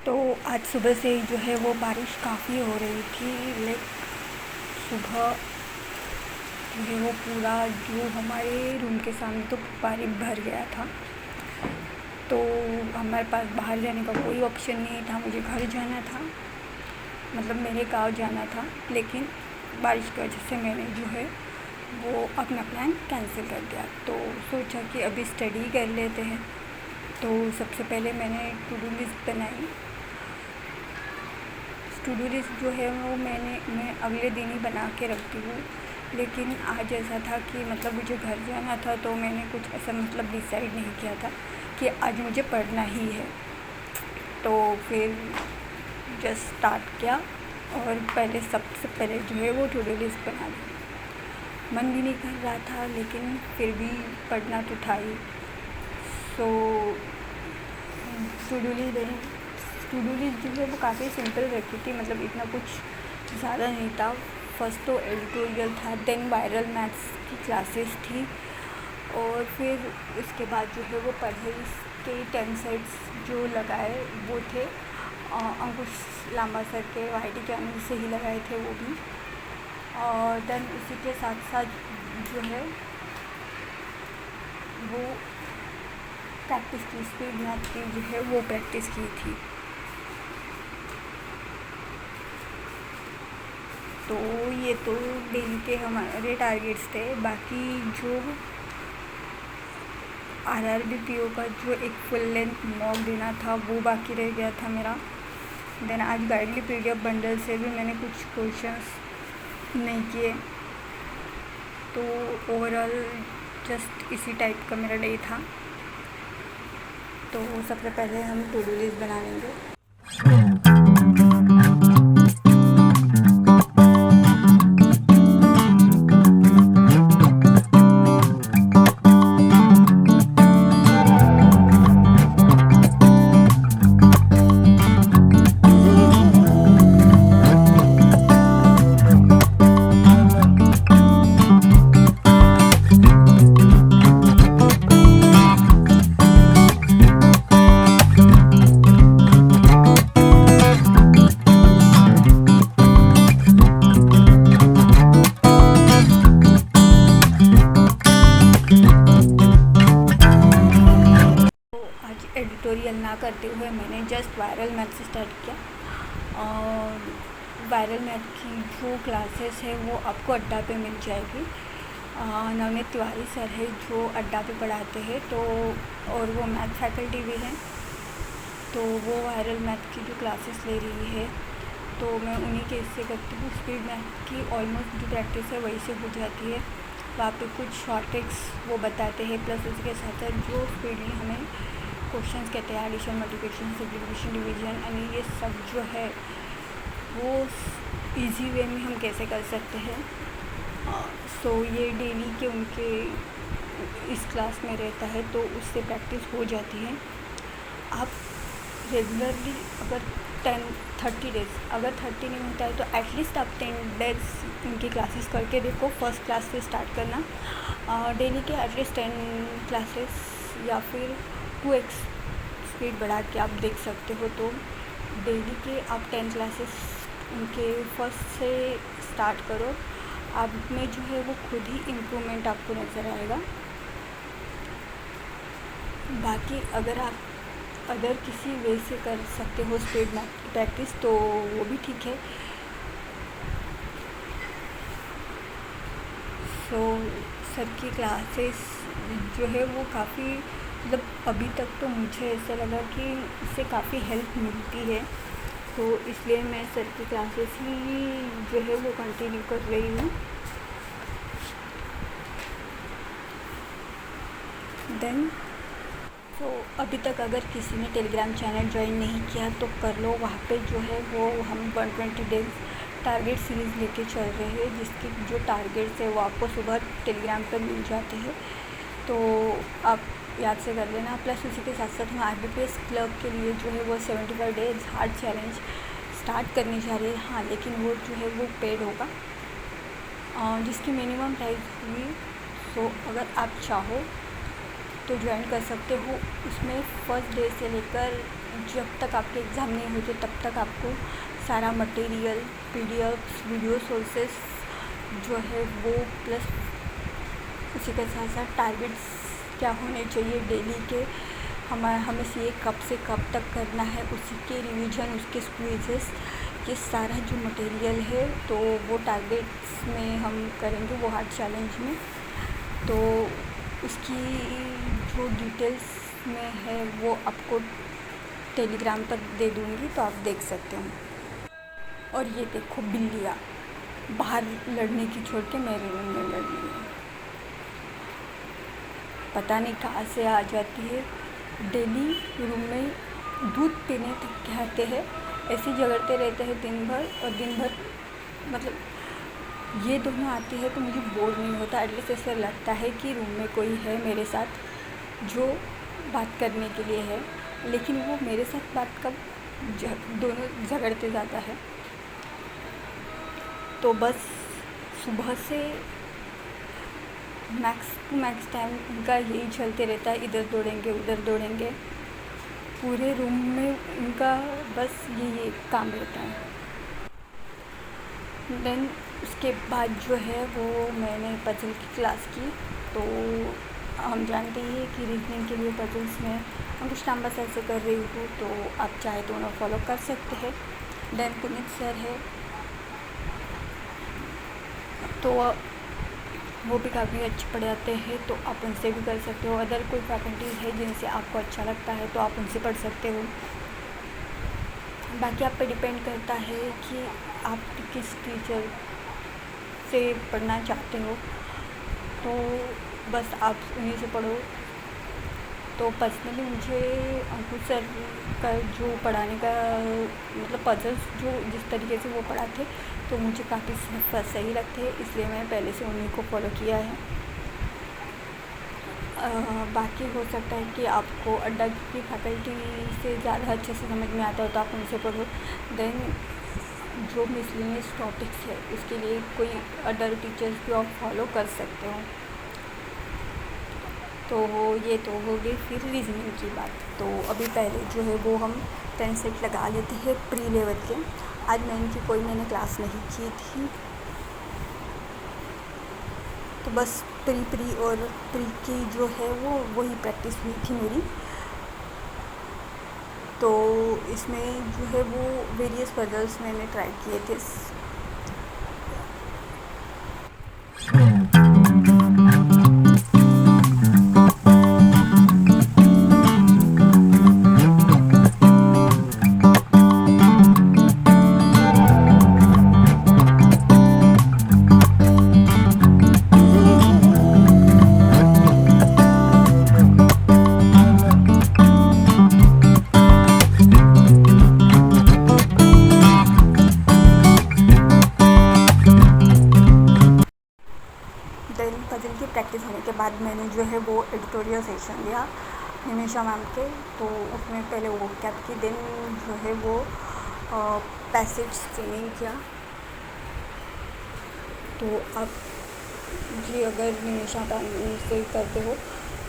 तो आज सुबह से ही जो है वो बारिश काफ़ी हो रही थी। लाइक सुबह जो है वो पूरा जो हमारे रूम के सामने तो पानी भर गया था। तो हमारे पास बाहर जाने का कोई ऑप्शन नहीं था। मुझे घर जाना था, मतलब मेरे गांव जाना था, लेकिन बारिश की वजह से मैंने जो है वो अपना प्लान कैंसिल कर दिया। तो सोचा कि अभी स्टडी कर लेते हैं। तो सबसे पहले मैंने टू डू लिस्ट बनाई। टू डू लिस्ट जो है वो मैं अगले दिन ही बना के रखती हूँ, लेकिन आज ऐसा था कि मतलब मुझे घर जाना था, तो मैंने कुछ ऐसा मतलब डिसाइड नहीं किया था कि आज मुझे पढ़ना ही है। तो फिर जस्ट स्टार्ट किया और सबसे पहले जो है वो टू डू लिस्ट बना ली। मन भी नहीं कर रहा था, लेकिन फिर भी पढ़ना तो था ही। सो टू डू लिस्ट जो है वो काफ़ी सिंपल रखी थी, मतलब इतना कुछ ज़्यादा नहीं था। फर्स्ट तो एडिटोरियल था, देन वायरल मैथ्स की क्लासेस थी, और फिर उसके बाद जो है वो पढ़े के 10 सेट्स जो लगाए वो थे अंकुश लांबा सर के YT चैनल से ही लगाए थे वो भी। और देन उसी के साथ साथ जो है वो प्रैक्टिस की, स्पीड मैथ की जो है वो प्रैक्टिस की थी। तो ये तो डेली के हमारे टारगेट्स थे। बाकी जो RRBPO का जो एक फुल लेंथ मॉक देना था वो बाकी रह गया था मेरा। देन आज गाइडली PDF बंडल से भी मैंने कुछ क्वेश्चंस नहीं किए। तो ओवरऑल जस्ट इसी टाइप का मेरा डे था। तो सबसे पहले हम टू डू लिस्ट बना लेंगे। एडिटोरियल ना करते हुए मैंने जस्ट वायरल मैथ से स्टार्ट किया। और वायरल मैथ की जो क्लासेस है वो आपको अड्डा पे मिल जाएगी। नवनीत तिवारी सर है जो अड्डा पे पढ़ाते हैं, तो और वो मैथ फैकल्टी भी हैं। तो वो वायरल मैथ की जो क्लासेस ले रही है, तो मैं उन्हीं के इससे करती हूँ। स्पीड मैथ की ऑलमोस्ट जो प्रैक्टिस है वही से हो जाती है। वहाँ पे कुछ शॉर्ट ट्रिक्स वो बताते हैं, प्लस उसके साथ साथ जो स्पीडली हमें क्वेश्चंस कहते हैं, एडिशन, मल्टीप्लिकेशन, सिम्प्लीफिकेशन, डिवीजन, यानी ये सब जो है वो इजी वे में हम कैसे कर सकते हैं। सो ये डेली के उनके इस क्लास में रहता है, तो उससे प्रैक्टिस हो जाती है। आप रेगुलरली अगर 30 डेज़ अगर 30 नहीं होता है तो एटलीस्ट आप 10 डेज़ इनकी क्लासेस करके देखो। फर्स्ट क्लास से स्टार्ट करना, डेली के एटलीस्ट 10 क्लासेस या फिर 2x स्पीड बढ़ा के आप देख सकते हो। तो डेली के आप 10 क्लासेस उनके फर्स्ट से स्टार्ट करो। आप में जो है वो खुद ही इम्प्रूवमेंट आपको नज़र आएगा। बाकी अगर आप अगर किसी वे से कर सकते हो स्पीड मैथ की प्रैक्टिस तो वो भी ठीक है। सो सर की क्लासेस जो है वो काफ़ी, मतलब अभी तक तो मुझे ऐसा लगा कि इससे काफ़ी हेल्प मिलती है, तो इसलिए मैं सर की क्लासेस ही जो है वो कंटिन्यू कर रही हूँ। देन अभी तक अगर किसी ने टेलीग्राम चैनल ज्वाइन नहीं किया तो कर लो। वहाँ पे जो है वो हम 120 डेज़ टारगेट सीरीज़ लेके चल रहे हैं, जिसके जो टारगेट्स है वो आपको सुबह टेलीग्राम पर मिल जाते हैं, तो आप याद से कर लेना। प्लस उसी के साथ साथ हम RBPS क्लब के लिए जो है वो 75 डेज़ हार्ड चैलेंज स्टार्ट करने जा रहे हैं। हाँ, लेकिन वो जो है वो पेड होगा, जिसकी मिनिमम प्राइस हुई। सो अगर आप चाहो तो ज्वाइन कर सकते हो। उसमें फर्स्ट डे से लेकर जब तक आपके एग्ज़ाम नहीं होते तब तक आपको सारा मटेरियल, पीडीएफ्स, वीडियो सोर्सेस जो है वो, प्लस उसी के साथ साथ टारगेट्स क्या होने चाहिए डेली के, हमें ये कब से कब तक करना है, उसी के रिवीजन, उसके क्विज़ेस, ये सारा जो मटेरियल है तो वो टारगेट्स में हम करेंगे, वो हार्ड चैलेंज में। तो उसकी जो डिटेल्स में है वो आपको टेलीग्राम पर दे दूँगी, तो आप देख सकते हो। और ये देखो बिल्लियाँ बाहर लड़ने की छोड़ के मेरे रूम में लड़ रही है, पता नहीं कहाँ से आ जाती है। डेली रूम में दूध पीने तक के आते हैं, ऐसे झगड़ते रहते हैं दिन भर, और दिन भर मतलब ये दोनों आती है तो मुझे बोर नहीं होता। एटलीस्ट ऐसा लगता है कि रूम में कोई है मेरे साथ जो बात करने के लिए है, लेकिन वो मेरे साथ बात कब दोनों झगड़ते ज़्यादा है। तो बस सुबह से मैक्स टू मैक्स टाइम इनका यही चलते रहता है, इधर दौड़ेंगे उधर दौड़ेंगे, पूरे रूम में इनका बस ये काम रहता है। देन उसके बाद जो है वो मैंने पजल की क्लास की। तो हम जानते ही हैं कि रीजनिंग के लिए पजल्स में अंकुश टाइम बस ऐसे कर रही हूँ, तो आप चाहे तो उन्हें फॉलो कर सकते हैं। देन पुनीत सर है, तो वो भी काफ़ी अच्छे पढ़ाते हैं, तो आप उनसे भी कर सकते हो। अदर कोई फैकल्टीज़ है जिनसे आपको अच्छा लगता है तो आप उनसे पढ़ सकते हो। बाकी आप पे डिपेंड करता है कि आप किस टीचर से पढ़ना चाहते हो, तो बस आप उन्हीं से पढ़ो। तो पर्सनली मुझे अंकुश सर का जो पढ़ाने का मतलब पजल्स जो जिस तरीके से वो पढ़ाते तो मुझे काफ़ी सही लगते हैं, इसलिए मैंने पहले से उन्हीं को फॉलो किया है। बाकी हो सकता है कि आपको अड्डा की फैकल्टी से ज़्यादा अच्छे से समझ में आता हो तो आप उनसे पढ़ो। देन जो मिसलेनियस टॉपिक्स है उसके लिए कोई अदर टीचर्स भी आप फॉलो कर सकते हो। तो ये तो हो गई फिर रीजनिंग की बात। तो अभी पहले जो है वो हम 10 सेट लगा लेते हैं प्री लेवल के। आज मैंने क्लास नहीं की थी, तो बस प्री और प्री की जो है वो वही प्रैक्टिस हुई थी मेरी। तो इसमें जो है वो वेरियस पजल्स मैंने ट्राई किए थे। पजल की प्रैक्टिस होने के बाद मैंने जो है वो एडिटोरियल सेशन लिया निमिषा मैम के। तो उसमें पहले वो क्या की, दिन जो है वो पैसेज स्ट्रीमिंग किया। तो आप जी अगर निमिषा मैम से करते हो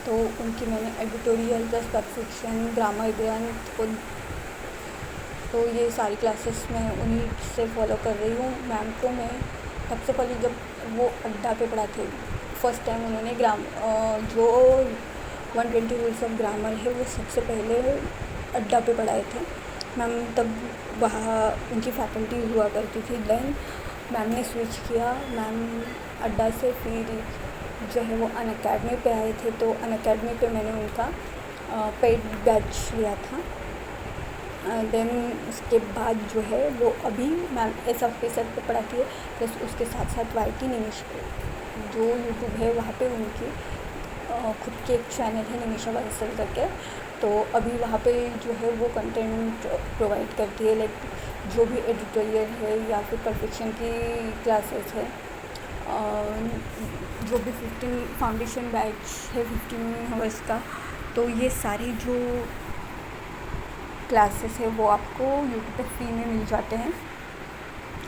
तो उनकी मैंने एडिटोरियल, द परफेक्शन, ग्रामर ग्रंथ, तो ये सारी क्लासेस मैं उन्हीं से फॉलो कर रही हूँ। मैम को मैं सबसे पहले जब वो अड्डा पे पढ़ाते फर्स्ट टाइम उन्होंने जो 120 रूल्स ऑफ ग्रामर है वो सबसे पहले अड्डा पे पढ़ाए थे। मैम तब वहाँ उनकी फैकल्टी हुआ करती थी। देन मैम ने स्विच किया, मैम अड्डा से फिर जो है वो अनअकैडमी पे आए थे। तो अनअकैडमी पे मैंने उनका पेड बैच लिया था। देन उसके बाद जो है वो अभी मैम एस ऑफिसर पे पढ़ाती है, प्लस उसके साथ साथ वाईटी निमिषा जो यूट्यूब है वहाँ पे उनकी खुद के एक चैनल है निमिषा बंसल करके। तो अभी वहाँ पे जो है वो कंटेंट प्रोवाइड करती है, लाइक जो भी एडिटोरियल है या फिर परफेक्शन की क्लासेस है, जो भी 15 फाउंडेशन बैच है 15 आवर्स का। तो ये सारी जो क्लासेस है वो आपको यूट्यूब पे फ्री में मिल जाते हैं,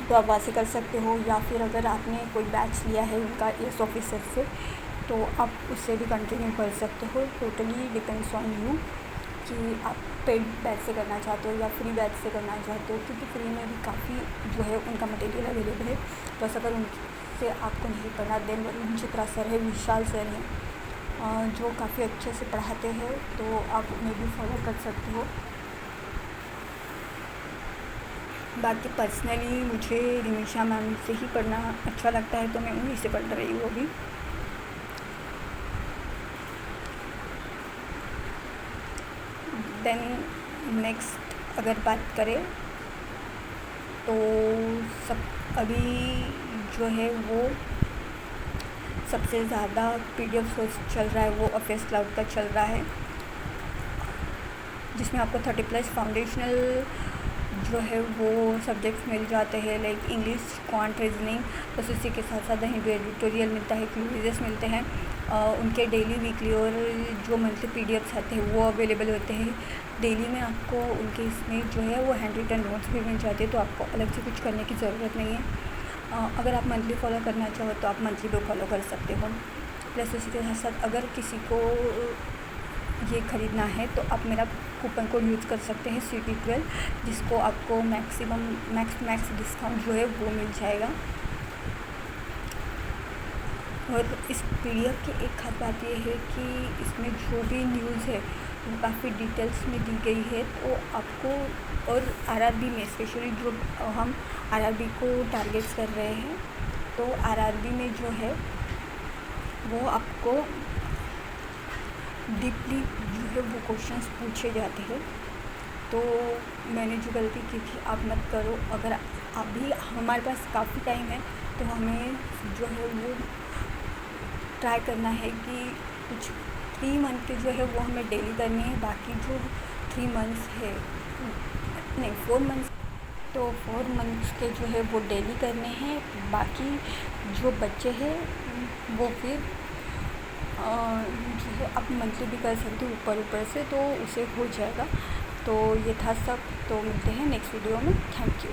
तो आप वहाँ से कर सकते हो। या फिर अगर आपने कोई बैच लिया है उनका एस ऑफिसर से तो आप उससे भी कंटिन्यू कर सकते हो। टोटली डिपेंड्स ऑन यू कि आप पेड बैच से करना चाहते हो या फ्री बैच से करना चाहते हो, क्योंकि फ्री में भी काफ़ी जो है उनका मटेरियल अवेलेबल है। बस अगर उनसे आपको नहीं पढ़ना, देन वरुण चित्रा सर है, विशाल सर हैं जो काफ़ी अच्छे से पढ़ाते हैं, तो आप उन्हें भी फॉलो कर सकते हो। बाकी पर्सनली मुझे निमिषा मैम से ही पढ़ना अच्छा लगता है, तो मैं उन्हीं से पढ़ रही हूँ अभी। देन नेक्स्ट अगर बात करें तो सब अभी जो है वो सबसे ज़्यादा PDF सोर्स चल रहा है वो ऑफिस क्लाउड का चल रहा है, जिसमें आपको 30+ फाउंडेशनल जो है वो सब्जेक्ट्स मिल जाते हैं, लाइक इंग्लिश, क्वांट, रीजनिंग। बस उसी के साथ साथ एडिटोरियल मिलता है, क्विज़ेस मिलते हैं, उनके डेली, वीकली और जो मंथली PDFs आते हैं वो अवेलेबल होते हैं। डेली में आपको उनके इसमें जो है वो हैंड रिटन नोट्स भी मिल जाते हैं, तो आपको अलग से कुछ करने की ज़रूरत नहीं है। अगर आप मंथली फॉलो करना चाहो तो आप मंथली भी फॉलो कर सकते हो। प्लस उसी के साथ साथ अगर किसी को ये ख़रीदना है तो आप मेरा कूपन कोड यूज़ कर सकते हैं CT12, जिसको आपको मैक्स डिस्काउंट जो है वो मिल जाएगा। और इस PDF की एक खास बात ये है कि इसमें जो भी न्यूज़ है वो काफ़ी डिटेल्स में दी गई है, तो आपको और RRB में स्पेशली जो हम RRB को टारगेट्स कर रहे हैं, तो RRB में जो है वो आपको डीपली जो है वो क्वेश्चंस पूछे जाते हैं। तो मैंने जो गलती की थी आप मत करो। अगर अभी हमारे पास काफ़ी टाइम है तो हमें जो है वो ट्राई करना है कि कुछ 3 मंथ के जो है वो हमें डेली करनी है। बाकी जो 3 मंथ्स है, नहीं 4 मंथ्स, तो 4 मंथ्स के जो है वो डेली करने हैं। बाकी जो बच्चे हैं वो फिर जो है आप मंथली भी कर सकते हो ऊपर से, तो उसे हो जाएगा। तो ये था सब, तो मिलते हैं नेक्स्ट वीडियो में। Thank you.